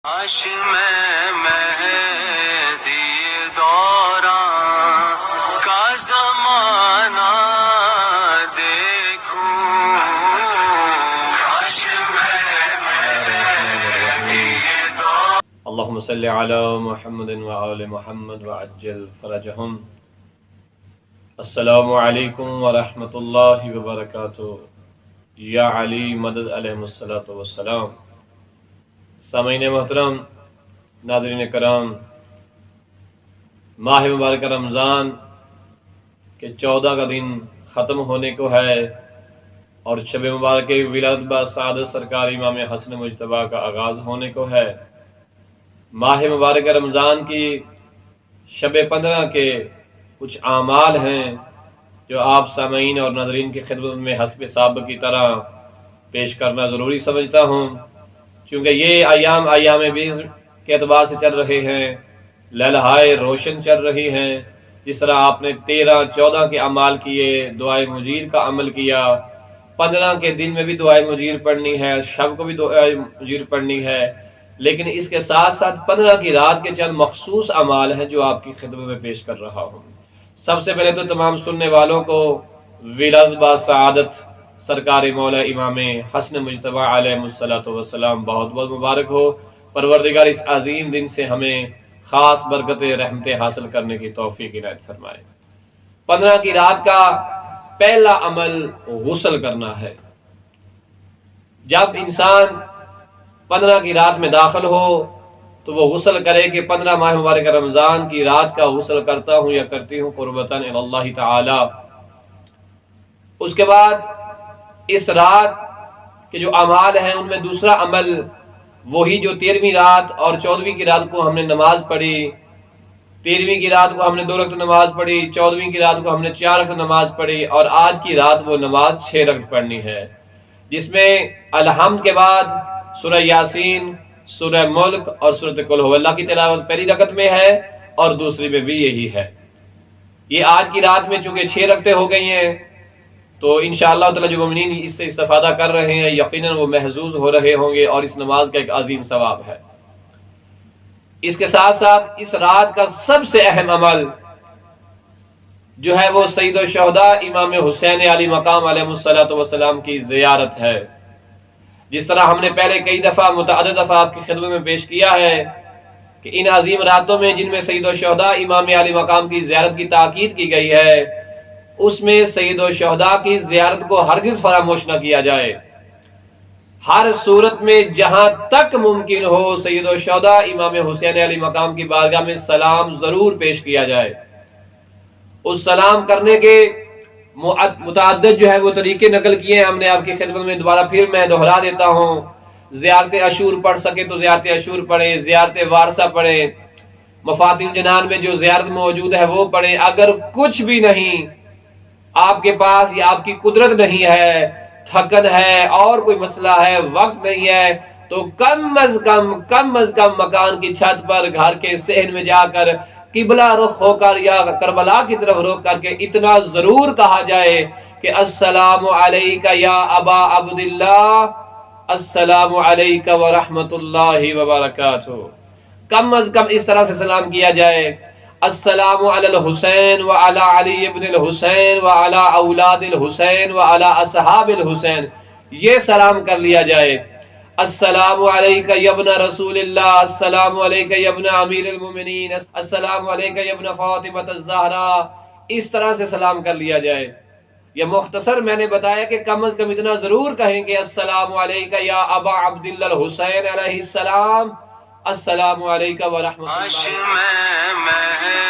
کاش میں مہدی دوراں کا زمانہ دیکھوں، کاش میں مہدی دوراں۔ اللهم صل على محمد وآل محمد وعجل فرجهم۔ السلام علیکم ورحمۃ اللہ وبرکاتہ۔ یا علی مدد علیہ الصلوۃ والسلام۔ سامعین محترم، ناظرین کرام، ماہ مبارک رمضان کے 14 کا دن ختم ہونے کو ہے اور شب مبارک ولادت با سعادت سرکار امام حسن مجتبیٰ کا آغاز ہونے کو ہے۔ ماہ مبارک رمضان کی شب 15 کے کچھ اعمال ہیں جو آپ سامعین اور ناظرین کی خدمت میں حسب سابق کی طرح پیش کرنا ضروری سمجھتا ہوں، کیونکہ یہ ایام بیز کے اعتبار سے چل رہے ہیں، للہائے روشن چل رہی ہیں۔ جس طرح آپ نے 13 14 کے اعمال کیے، دعائے مجیر کا عمل کیا، 15 کے دن میں بھی دعائے مجیر پڑھنی ہے، شب کو بھی دعائے مجیر پڑھنی ہے، لیکن اس کے ساتھ ساتھ 15 کی رات کے چند مخصوص اعمال ہیں جو آپ کی خدمت میں پیش کر رہا ہوں۔ سب سے پہلے تو تمام سننے والوں کو ولادت با سعادت سرکار مولا امام حسن مجتبیٰ علیہ الصلوۃ والسلام بہت بہت مبارک ہو۔ پروردگار اس عظیم دن سے ہمیں خاص برکت رحمتیں حاصل کرنے کی توفیق عنایت فرمائے۔ 15 کی رات کا پہلا عمل غسل کرنا ہے۔ جب انسان 15 کی رات میں داخل ہو تو وہ غسل کرے کہ 15 ماہ مبارک رمضان کی رات کا غسل کرتا ہوں یا کرتی ہوں قربتاً الی اللہ تعالی۔ اس کے بعد اس رات کے جو اعمال ہیں ان میں دوسرا عمل وہی جو 13ویں رات اور 14ویں کی رات کو ہم نے نماز پڑھی، 13ویں کی رات کو ہم نے 2 رکعت نماز پڑھی، 14ویں کی رات کو ہم نے 4 رکعت نماز پڑھی، اور آج کی رات وہ نماز 6 رکعت پڑھنی ہے، جس میں الحمد کے بعد سورہ یاسین، سورہ ملک اور سورۃ قل ھو اللہ کی تلاوت پہلی رکعت میں ہے اور دوسری میں بھی یہی ہے۔ یہ آج کی رات میں چونکہ 6 رکعتیں ہو گئی ہیں تو انشاءاللہ تعالی جو مومنین اس سے استفادہ کر رہے ہیں یقیناً وہ محظوظ ہو رہے ہوں گے اور اس نماز کا ایک عظیم ثواب ہے۔ اس کے ساتھ ساتھ اس رات کا سب سے اہم عمل جو ہے وہ سید الشہداء امام حسین علی مقام علیہ الصلوۃ والسلام کی زیارت ہے۔ جس طرح ہم نے پہلے کئی دفعہ متعدد دفعہ آپ کی خدمت میں پیش کیا ہے کہ ان عظیم راتوں میں جن میں سید الشہداء امام علی مقام کی زیارت کی تاکید کی گئی ہے، اس میں سید الشہداء کی زیارت کو ہرگز فراموش نہ کیا جائے۔ ہر صورت میں جہاں تک ممکن ہو سید الشہداء امام حسین علی مقام کی بارگاہ میں سلام ضرور پیش کیا جائے۔ اس سلام کرنے کے متعدد جو ہے وہ طریقے نقل کیے ہیں ہم نے آپ کی خدمت میں، دوبارہ پھر میں دہرا دیتا ہوں۔ زیارت عاشور پڑھ سکے تو زیارت عاشور پڑھیں، زیارت وارثہ پڑھیں، مفاتیح الجنان میں جو زیارت موجود ہے وہ پڑھیں۔ اگر کچھ بھی نہیں آپ کے پاس یا آپ کی قدرت نہیں ہے، تھکن ہے اور کوئی مسئلہ ہے، وقت نہیں ہے، تو کم از کم مکان کی چھت پر گھر کے صحن میں جا کر قبلہ رخ ہو کر یا کربلا کی طرف رخ کر کے اتنا ضرور کہا جائے کہ السلام علیکہ یا ابا عبداللہ، السلام علیکہ ورحمۃ اللہ وبرکاتہ۔ کم از کم اس طرح سے سلام کیا جائے، السلام علی الحسین وعلی علی ابن الحسین وعلی اولاد الحسین وعلی اصحاب الحسین، یہ سلام کر لیا جائے۔ السلام علیکہ یا ابن رسول اللہ، السلام علیکہ یا ابن امیر المومنین، السلام علیکہ یا ابن فاطمہ الزہرا، اس طرح سے سلام کر لیا جائے۔ یہ مختصر میں نے بتایا کہ کم از کم اتنا ضرور کہیں کہ السلام علیکہ یا ابا عبداللہ الحسین علیہ السلام، السلام علیکم ورحمۃ اللہ۔